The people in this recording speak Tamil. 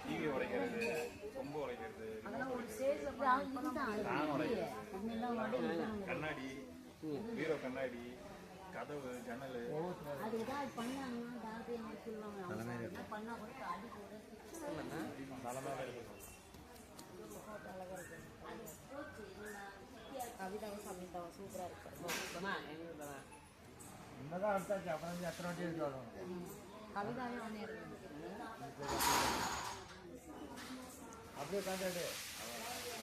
டிவி உடைக்கிறது, கொம்பு உடைக்கிறது, கண்ணாடி, பீரோ கண்ணாடி, கதவு, ஜன்னல். கவிதாவை சமைத்தாவ சூப்பரா இருக்கு. என்னதான் அடுத்தாச்சு அப்புறம் எத்தனை வாட்டி எடுத்தாலும் கவிதாவே ஒன்னே இருக்கு. அப்படியே காண்டாடு